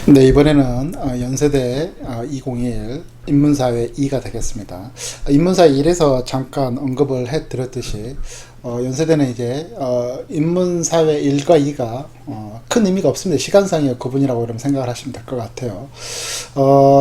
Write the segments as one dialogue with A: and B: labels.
A: 네, 이번에는 연세대 2021 인문사회 2가 되겠습니다. 인문사회 1에서 잠깐 언급을 해드렸듯이 연세대는 이제 인문사회 1과 2가 큰 의미가 없습니다. 시간상의 구분이라고 그러면 생각을 하시면 될 것 같아요.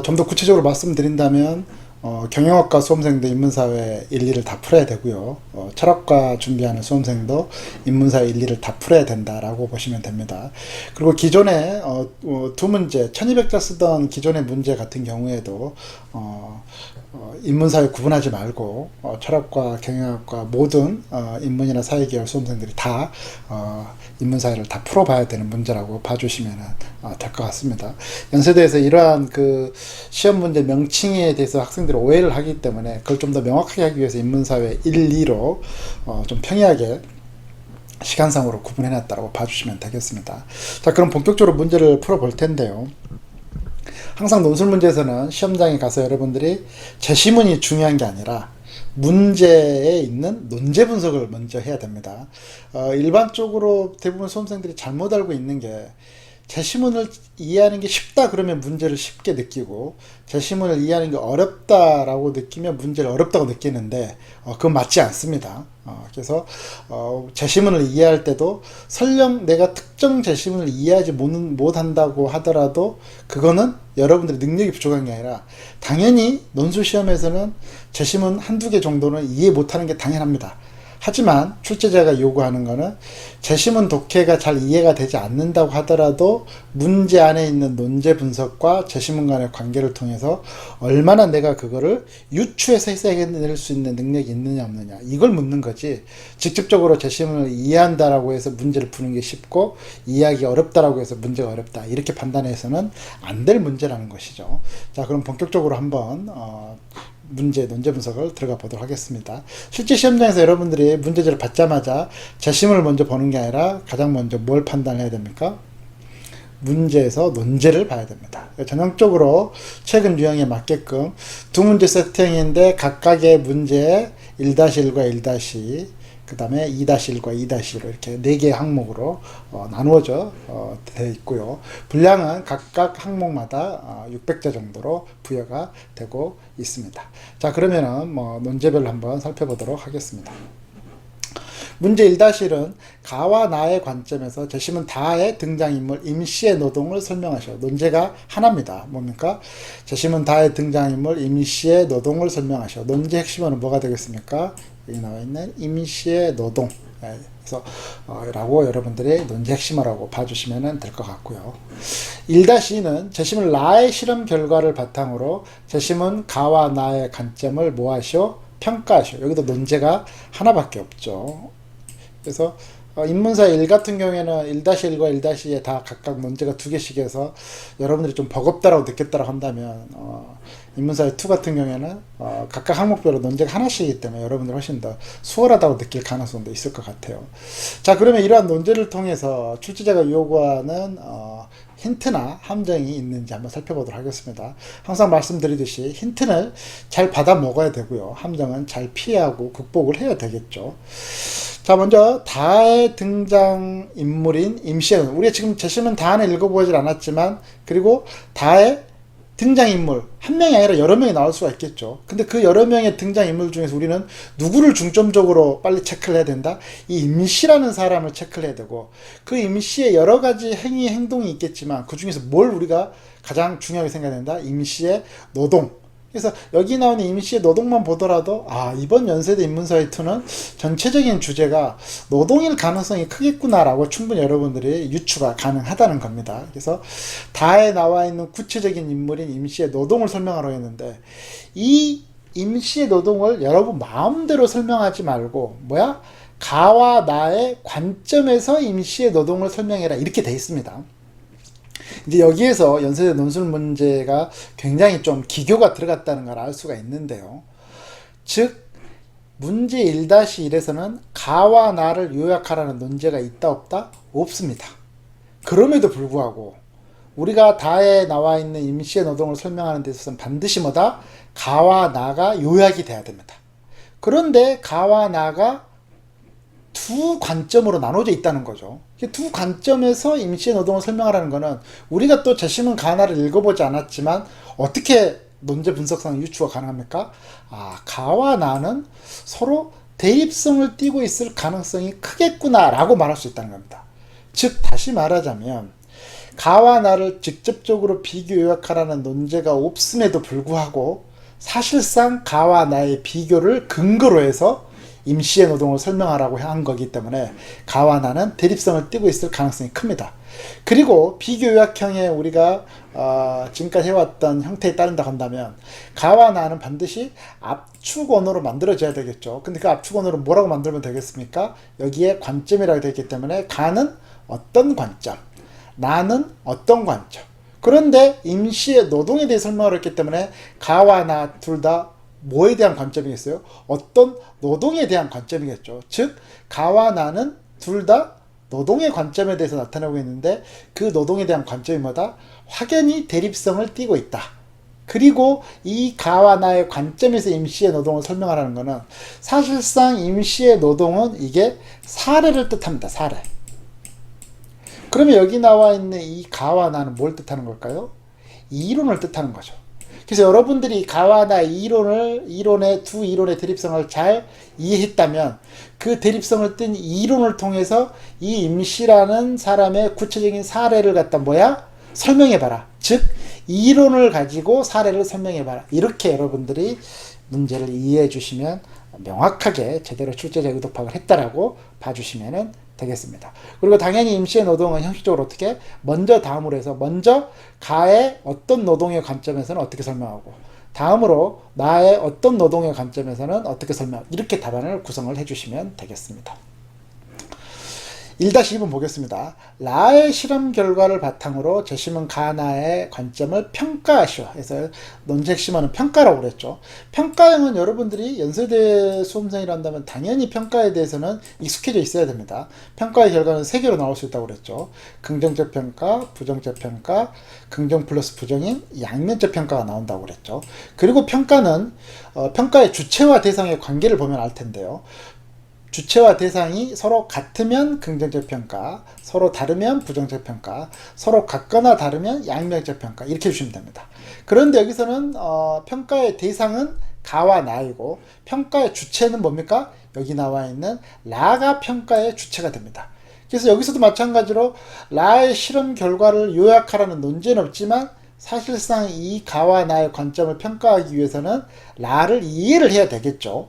A: 좀 더 구체적으로 말씀드린다면 경영학과 수험생도 인문사회 1, 2를 다 풀어야 되고요. 철학과 준비하는 수험생도 인문사회 1, 2를 다 풀어야 된다라고 보시면 됩니다. 그리고 기존에 두 문제, 1200자 쓰던 기존의 문제 같은 경우에도 인문사회 구분하지 말고 철학과 경영학과 모든 인문이나 사회계열 수험생들이 다 인문사회를 다 풀어봐야 되는 문제라고 봐주시면 될 것 같습니다. 연세대에서 이러한 그 시험 문제 명칭에 대해서 학생들이 오해를 하기 때문에 그걸 좀 더 명확하게 하기 위해서 인문사회 1, 2로 좀 평이하게 시간상으로 구분해놨다고 봐주시면 되겠습니다. 자, 그럼 본격적으로 문제를 풀어볼 텐데요. 항상 논술 문제에서는 시험장에 가서 여러분들이 제시문이 중요한 게 아니라 문제에 있는 논제 분석을 먼저 해야 됩니다. 일반적으로 대부분 수험생들이 잘못 알고 있는 게 제시문을 이해하는 게 쉽다 그러면 문제를 쉽게 느끼고 제시문을 이해하는 게 어렵다라고 느끼면 문제를 어렵다고 느끼는데 그건 맞지 않습니다. 그래서 제시문을 이해할 때도 설령 내가 특정 제시문을 이해하지 못한다고 하더라도 그거는 여러분들의 능력이 부족한 게 아니라 당연히 논술 시험에서는 제시문 한두 개 정도는 이해 못하는 게 당연합니다. 하지만 출제자가 요구하는 거는 제시문 독해가 잘 이해가 되지 않는다고 하더라도 문제 안에 있는 논제 분석과 제시문 간의 관계를 통해서 얼마나 내가 그거를 유추해서 해석해낼 수 있는 능력이 있느냐 없느냐 이걸 묻는 거지, 직접적으로 제시문을 이해한다라고 해서 문제를 푸는 게 쉽고 이해하기 어렵다라고 해서 문제가 어렵다 이렇게 판단해서는 안 될 문제라는 것이죠. 자, 그럼 본격적으로 한번 문제, 논제 분석을 들어가 보도록 하겠습니다. 실제 시험장에서 여러분들이 문제지를 받자마자 제시문을 먼저 보는 게 아니라 가장 먼저 뭘 판단해야 됩니까? 문제에서 논제를 봐야 됩니다. 전형적으로 최근 유형에 맞게끔 두 문제 세팅인데 각각의 문제에 1-1과 1- 그 다음에 2-1과 2-2로 이렇게 4개의 항목으로 나누어져 되어 있고요. 분량은 각각 항목마다 600자 정도로 부여가 되고 있습니다. 자, 그러면은 논제별로 한번 살펴보도록 하겠습니다. 문제 1-1은 가와 나의 관점에서 제시문 다의 등장인물 임시의 노동을 설명하셔. 논제가 하나입니다. 뭡니까? 제시문 다의 등장인물 임시의 노동을 설명하셔. 논제 핵심어는 뭐가 되겠습니까? 여기 나와 있는 임시의 노동. 그래서 라고 여러분들이 논제 핵심어라고 봐주시면 될 것 같고요. 1-2는 제시문 라의 실험 결과를 바탕으로 제시문 가와 나의 관점을 뭐하시오? 평가하시오. 여기도 논제가 하나밖에 없죠. 그래서 인문사 1 같은 경우에는 1-1과 1-2에 다 각각 문제가 2개씩 해서 여러분들이 좀 버겁다라고 느꼈다고 한다면 인문사 2 같은 경우에는 각각 항목별로 논제가 하나씩이기 때문에 여러분들 훨씬 더 수월하다고 느낄 가능성도 있을 것 같아요. 자, 그러면 이러한 논제를 통해서 출제자가 요구하는 힌트나 함정이 있는지 한번 살펴보도록 하겠습니다. 항상 말씀드리듯이 힌트는 잘 받아 먹어야 되고요. 함정은 잘 피하고 극복을 해야 되겠죠. 자, 먼저 다의 등장인물인 임시의, 우리가 지금 제시문 다는 읽어보질 않았지만 그리고 다의 등장인물 한 명이 아니라 여러 명이 나올 수가 있겠죠. 근데 그 여러 명의 등장인물 중에서 우리는 누구를 중점적으로 빨리 체크를 해야 된다? 이 임시라는 사람을 체크를 해야 되고 그 임시의 여러 가지 행위 행동이 있겠지만 그 중에서 뭘 우리가 가장 중요하게 생각해야 된다? 임시의 노동. 그래서 여기 나오는 임시의 노동만 보더라도 이번 연세대 인문사회 2는 전체적인 주제가 노동일 가능성이 크겠구나라고 충분히 여러분들이 유추가 가능하다는 겁니다. 그래서 다에 나와 있는 구체적인 인물인 임시의 노동을 설명하려고 했는데 이 임시의 노동을 여러분 마음대로 설명하지 말고 가와 나의 관점에서 임시의 노동을 설명해라 이렇게 돼 있습니다. 이제 여기에서 연세대 논술 문제가 굉장히 좀 기교가 들어갔다는 걸 알 수가 있는데요. 즉 문제 1-1에서는 가와 나를 요약하라는 논제가 있다 없다? 없습니다. 그럼에도 불구하고 우리가 다에 나와 있는 임시의 노동을 설명하는 데 있어서는 반드시 가와 나가 요약이 돼야 됩니다. 그런데 가와 나가 두 관점으로 나눠져 있다는 거죠. 두 관점에서 임시의 노동을 설명하라는 것은 우리가 또 재심은 가나를 읽어보지 않았지만 어떻게 논제 분석상 유추가 가능합니까? 가와 나는 서로 대립성을 띠고 있을 가능성이 크겠구나라고 말할 수 있다는 겁니다. 즉 다시 말하자면 가와 나를 직접적으로 비교 요약하라는 논제가 없음에도 불구하고 사실상 가와 나의 비교를 근거로 해서 임시의 노동을 설명하라고 한 거기 때문에 가와 나는 대립성을 띠고 있을 가능성이 큽니다. 그리고 비교 요약형의 우리가 지금까지 해왔던 형태에 따른다 한다면 가와 나는 반드시 압축 언어로 만들어져야 되겠죠. 근데 그 압축 언어로 뭐라고 만들면 되겠습니까? 여기에 관점이라고 되어 있기 때문에 가는 어떤 관점, 나는 어떤 관점. 그런데 임시의 노동에 대해 설명을 했기 때문에 가와 나 둘 다 뭐에 대한 관점이겠어요? 어떤 노동에 대한 관점이겠죠. 즉 가와 나는 둘 다 노동의 관점에 대해서 나타내고 있는데 그 노동에 대한 관점이 뭐다? 확연히 대립성을 띠고 있다. 그리고 이 가와 나의 관점에서 임시의 노동을 설명하라는 것은 사실상 임시의 노동은 이게 사례를 뜻합니다. 사례. 그러면 여기 나와 있는 이 가와 나는 뭘 뜻하는 걸까요? 이론을 뜻하는 거죠. 그래서 여러분들이 가와 나 이론의 두 이론의 대립성을 잘 이해했다면 그 대립성을 띈 이론을 통해서 이 임시라는 사람의 구체적인 사례를 갖다 설명해봐라. 즉 이론을 가지고 사례를 설명해봐라. 이렇게 여러분들이 문제를 이해해 주시면 명확하게 제대로 출제자 의도 파악을 했다라고 봐주시면 되겠습니다. 그리고 당연히 임시의 노동은 형식적으로 어떻게 먼저 다음으로 해서 먼저 가의 어떤 노동의 관점에서는 어떻게 설명하고 다음으로 나의 어떤 노동의 관점에서는 어떻게 설명하고 이렇게 답안을 구성을 해주시면 되겠습니다. 1-2번 보겠습니다. 라의 실험 결과를 바탕으로 재심은 가나의 관점을 평가하시오. 해서 논제 핵심어는 평가라고 그랬죠. 평가형은 여러분들이 연세대 수험생이란다면 당연히 평가에 대해서는 익숙해져 있어야 됩니다. 평가의 결과는 3개로 나올 수 있다고 그랬죠. 긍정적 평가, 부정적 평가, 긍정 플러스 부정인 양면적 평가가 나온다고 그랬죠. 그리고 평가는 평가의 주체와 대상의 관계를 보면 알 텐데요. 주체와 대상이 서로 같으면 긍정적 평가, 서로 다르면 부정적 평가, 서로 같거나 다르면 양면적 평가 이렇게 주시면 됩니다. 그런데 여기서는 평가의 대상은 가와 나이고 평가의 주체는 뭡니까? 여기 나와 있는 라가 평가의 주체가 됩니다. 그래서 여기서도 마찬가지로 라의 실험 결과를 요약하라는 논제는 없지만 사실상 이 가와 나의 관점을 평가하기 위해서는 라를 이해를 해야 되겠죠.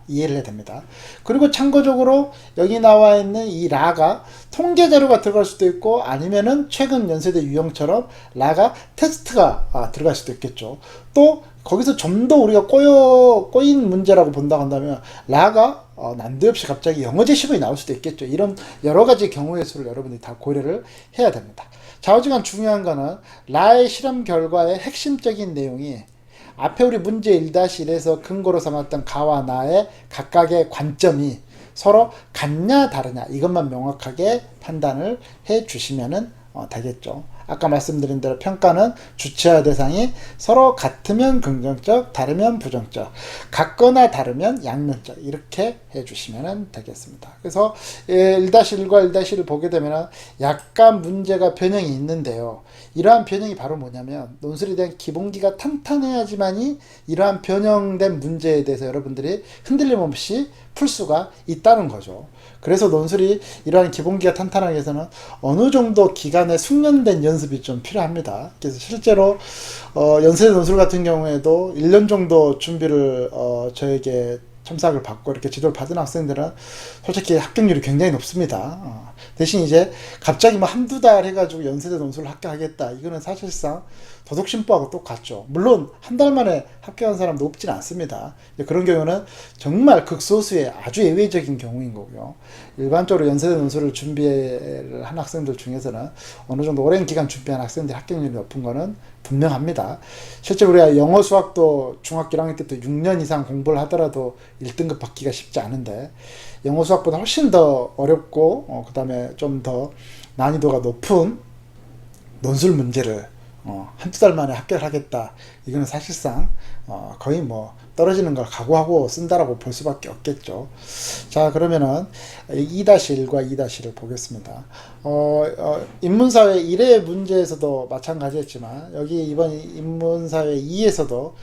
A: 이해를 해야 됩니다. 그리고 참고적으로 여기 나와 있는 이 라가 통계 자료가 들어갈 수도 있고 아니면은 최근 연세대 유형처럼 라가 테스트가 들어갈 수도 있겠죠. 또 거기서 좀 더 우리가 꼬인 문제라고 본다고 한다면 라가 난데없이 갑자기 영어 제시문이 나올 수도 있겠죠. 이런 여러 가지 경우의 수를 여러분들이 다 고려를 해야 됩니다. 좌우지간 중요한 거는 라의 실험 결과의 핵심적인 내용이 앞에 우리 문제 1-1에서 근거로 삼았던 가와 나의 각각의 관점이 서로 같냐 다르냐 이것만 명확하게 판단을 해 주시면 되겠죠. 아까 말씀드린 대로 평가는 주체와 대상이 서로 같으면 긍정적, 다르면 부정적, 같거나 다르면 양면적 이렇게 해주시면 되겠습니다. 그래서 1-1과 1-1을 보게 되면 약간 문제가 변형이 있는데요. 이러한 변형이 바로 뭐냐면 논술에 대한 기본기가 탄탄해야지만이 이러한 변형된 문제에 대해서 여러분들이 흔들림 없이 풀 수가 있다는 거죠. 그래서 논술이 이러한 기본기가 탄탄하기 위해서는 어느 정도 기간의 숙련된 연습이 좀 필요합니다. 그래서 실제로 연세대 논술 같은 경우에도 1년 정도 준비를 저에게 첨삭을 받고 이렇게 지도를 받은 학생들은 솔직히 합격률이 굉장히 높습니다. 대신 이제 갑자기 뭐 한두 달 해가지고 연세대 논술을 합격하겠다. 이거는 사실상 도덕심보하고 똑같죠. 물론 한 달 만에 합격한 사람도 없진 않습니다. 그런 경우는 정말 극소수의 아주 예외적인 경우인 거고요. 일반적으로 연세대 논술을 준비를 한 학생들 중에서는 어느 정도 오랜 기간 준비한 학생들이 합격률이 높은 거는 분명합니다. 실제 우리가 영어 수학도 중학교 1학년 때부터 6년 이상 공부를 하더라도 1등급 받기가 쉽지 않은데 영어 수학보다 훨씬 더 어렵고 그 다음에 좀 더 난이도가 높은 논술 문제를 한두 달 만에 합격을 하겠다. 이거는 사실상 거의 뭐 떨어지는 걸 각오하고 쓴다라고 볼 수밖에 없겠죠. 자, 그러면은 2-1과 2-1을 보겠습니다. 인문사회 1의 문제에서도 마찬가지였지만 여기 이번 인문사회 2에서도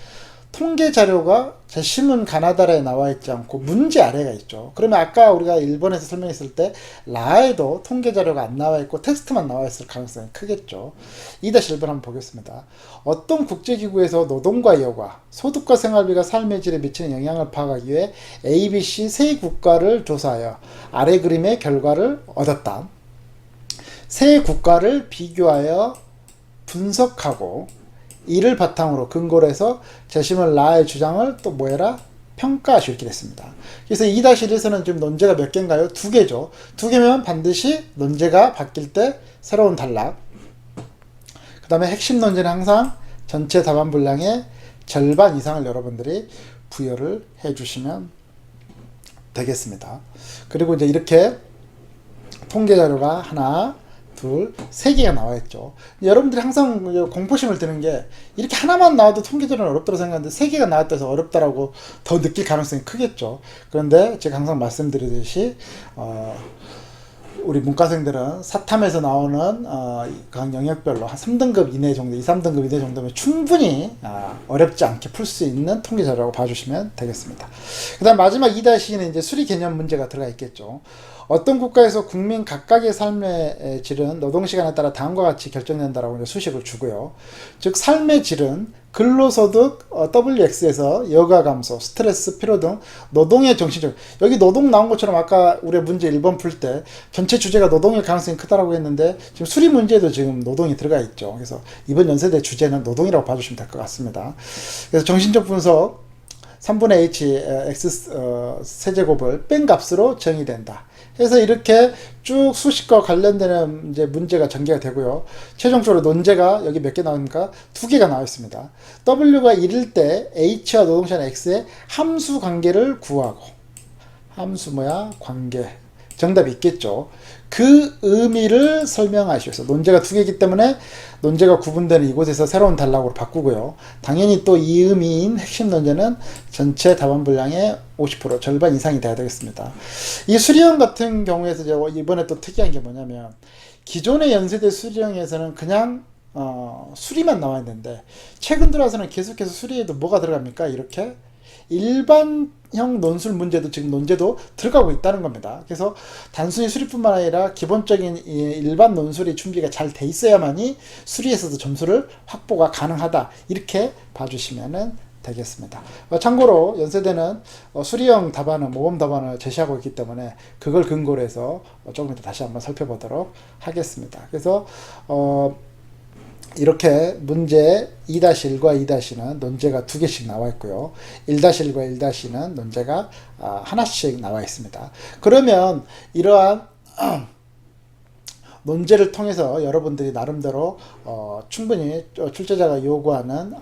A: 통계 자료가 제시문 가나다라에 나와 있지 않고 문제 아래가 있죠. 그러면 아까 우리가 1번에서 설명했을 때 라에도 통계 자료가 안 나와 있고 텍스트만 나와 있을 가능성이 크겠죠. 2-1번 한번 보겠습니다. 어떤 국제기구에서 노동과 여가, 소득과 생활비가 삶의 질에 미치는 영향을 파악하기 위해 ABC 세 국가를 조사하여 아래 그림의 결과를 얻었다. 세 국가를 비교하여 분석하고 이를 바탕으로 근거로 해서 제시문 라의 주장을 또 뭐해라? 평가하시오 이렇게 됐습니다. 그래서 2-1에서는 지금 논제가 몇 개인가요? 2개죠. 2개면 반드시 논제가 바뀔 때 새로운 단락. 그 다음에 핵심 논제는 항상 전체 답안 분량의 절반 이상을 여러분들이 부여를 해주시면 되겠습니다. 그리고 이제 이렇게 통계 자료가 하나, 둘, 세 개가 나와 있죠. 여러분들이 항상 공포심을 드는 게 이렇게 하나만 나와도 통계자료는 어렵다고 생각하는데 세 개가 나왔다 해서 어렵다라고 더 느낄 가능성이 크겠죠. 그런데 제가 항상 말씀드리듯이 우리 문과생들은 사탐에서 나오는 각 영역별로 한 3등급 이내 정도, 2, 3등급 이내 정도면 충분히 어렵지 않게 풀 수 있는 통계자료라고 봐주시면 되겠습니다. 그 다음 마지막 2-2는 이제 수리 개념 문제가 들어가 있겠죠. 어떤 국가에서 국민 각각의 삶의 질은 노동시간에 따라 다음과 같이 결정된다라고 이제 수식을 주고요. 즉 삶의 질은 근로소득 WX에서 여가 감소, 스트레스, 피로 등 노동의 정신적, 여기 노동 나온 것처럼 아까 우리 문제 1번 풀 때 전체 주제가 노동일 가능성이 크다라고 했는데 지금 수리 문제에도 지금 노동이 들어가 있죠. 그래서 이번 연세대 주제는 노동이라고 봐주시면 될 것 같습니다. 그래서 정신적 분석 3분의 h x 세제곱을 뺀 값으로 정의된다. 그래서 이렇게 쭉 수식과 관련되는 이제 문제가 전개가 되고요. 최종적으로 논제가 여기 몇 개 나옵니까? 2개가 나와 있습니다. W가 1일 때 H와 노동시간 X의 함수 관계를 구하고, 함수 뭐야? 관계. 정답이 있겠죠. 그 의미를 설명하시오서 논제가 2개이기 때문에 논제가 구분되는 이곳에서 새로운 단락으로 바꾸고요. 당연히 또 이 의미인 핵심 논제는 전체 답안 분량의 50% 절반 이상이 돼야 되겠습니다. 이 수리형 같은 경우에서 이번에 또 특이한 게 뭐냐면 기존의 연세대 수리형에서는 그냥 수리만 나와 있는데 최근 들어와서는 계속해서 수리에도 뭐가 들어갑니까? 이렇게 일반형 논술 문제도 지금 논제도 들어가고 있다는 겁니다. 그래서 단순히 수리뿐만 아니라 기본적인 일반 논술이 준비가 잘 돼 있어야만이 수리에서도 점수를 확보가 가능하다. 이렇게 봐주시면 되겠습니다. 참고로 연세대는 수리형 답안은 모범 답안을 제시하고 있기 때문에 그걸 근거로 해서 조금 이따 다시 한번 살펴보도록 하겠습니다. 그래서 이렇게 문제 2-1과 2-는 논제가 2개씩 나와 있고요. 1-1과 1-는 논제가 하나씩 나와 있습니다. 그러면 이러한 논제를 통해서 여러분들이 나름대로 충분히 출제자가 요구하는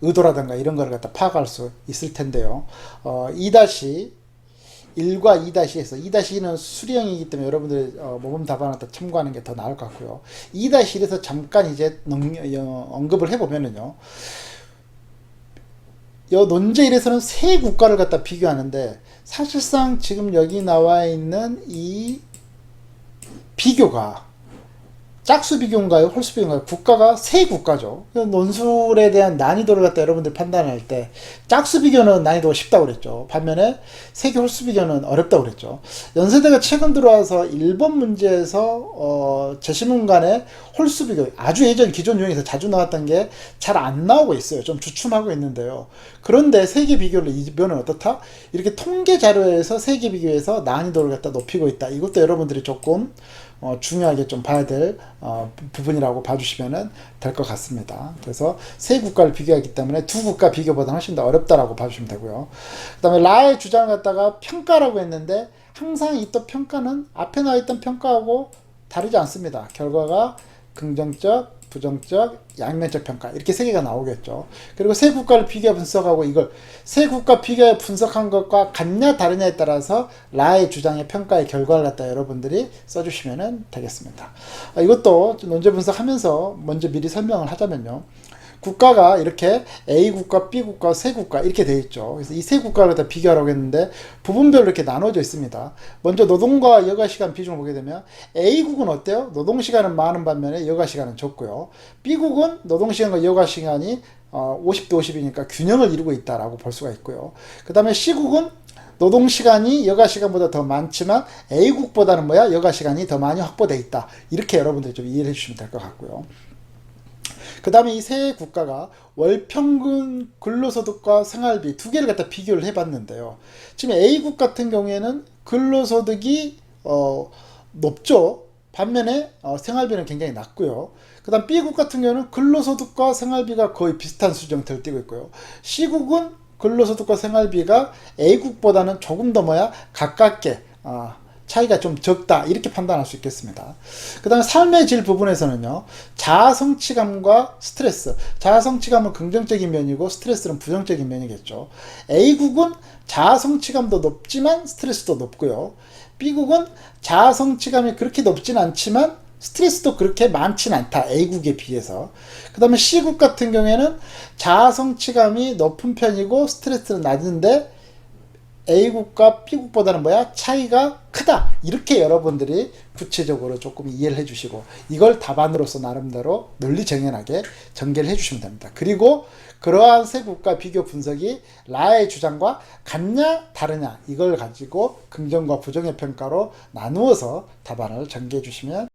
A: 의도라든가 이런 걸 갖다 파악할 수 있을 텐데요. 1과 2-에서 2-2는 수리형이기 때문에 여러분들이 모범 답안을 참고하는 게 더 나을 것 같고요. 2-1에서 잠깐 이제 언급을 해보면은요. 이 논제 1에서는 세 국가를 갖다 비교하는데 사실상 지금 여기 나와 있는 이 비교가 짝수 비교인가요? 홀수 비교인가요? 국가가 세 국가죠. 논술에 대한 난이도를 갖다 여러분들 판단할 때 짝수 비교는 난이도가 쉽다고 그랬죠. 반면에 세개 홀수 비교는 어렵다고 그랬죠. 연세대가 최근 들어와서 1번 문제에서 제시문 간의 홀수 비교, 아주 예전 기존 유형에서 자주 나왔던 게 잘 안 나오고 있어요. 좀 주춤하고 있는데요. 그런데 세개 비교를 이번은 어떻다? 이렇게 통계 자료에서 세개 비교해서 난이도를 갖다 높이고 있다. 이것도 여러분들이 조금 중요하게 좀 봐야 될 부분이라고 봐주시면 될 것 같습니다. 그래서 세 국가를 비교하기 때문에 두 국가 비교보다 훨씬 더 어렵다라고 봐주시면 되고요. 그 다음에 라의 주장을 갖다가 평가라고 했는데 항상 이 또 평가는 앞에 나와 있던 평가하고 다르지 않습니다. 결과가 긍정적, 부정적, 양면적 평가 이렇게 세 개가 나오겠죠. 그리고 세 국가를 비교해 분석하고 이걸 세 국가 비교해 분석한 것과 같냐 다르냐에 따라서 라의 주장의 평가의 결과를 갖다 여러분들이 써주시면 되겠습니다. 이것도 논제 분석하면서 먼저 미리 설명을 하자면요. 국가가 이렇게 A 국가, B 국가, 세 국가 이렇게 되어 있죠. 그래서 이 세 국가를 다 비교하라고 했는데 부분별로 이렇게 나눠져 있습니다. 먼저 노동과 여가 시간 비중을 보게 되면 A국은 어때요? 노동 시간은 많은 반면에 여가 시간은 적고요. B국은 노동 시간과 여가 시간이 50대 50이니까 균형을 이루고 있다라고 볼 수가 있고요. 그 다음에 C국은 노동 시간이 여가 시간보다 더 많지만 A국보다는 뭐야? 여가 시간이 더 많이 확보되어 있다. 이렇게 여러분들이 좀 이해를 해주시면 될 것 같고요. 그 다음에 이 세 국가가 월평균 근로소득과 생활비 두 개를 갖다 비교를 해봤는데요. 지금 A국 같은 경우에는 근로소득이 높죠. 반면에 생활비는 굉장히 낮고요. 그 다음 B국 같은 경우는 근로소득과 생활비가 거의 비슷한 수준을 띄고 있고요. C국은 근로소득과 생활비가 A국보다는 조금 더 가깝게 차이가 좀 적다 이렇게 판단할 수 있겠습니다. 그 다음에 삶의 질 부분에서는요, 자아 성취감과 스트레스, 자아 성취감은 긍정적인 면이고 스트레스는 부정적인 면이겠죠. A국은 자아 성취감도 높지만 스트레스도 높고요. B국은 자아 성취감이 그렇게 높진 않지만 스트레스도 그렇게 많진 않다. A국에 비해서. 그 다음에 C국 같은 경우에는 자아 성취감이 높은 편이고 스트레스는 낮은데 A국과 B국보다는 차이가 크다. 이렇게 여러분들이 구체적으로 조금 이해를 해주시고 이걸 답안으로서 나름대로 논리정연하게 전개를 해주시면 됩니다. 그리고 그러한 세 국가 비교 분석이 라의 주장과 같냐 다르냐 이걸 가지고 긍정과 부정의 평가로 나누어서 답안을 전개해 주시면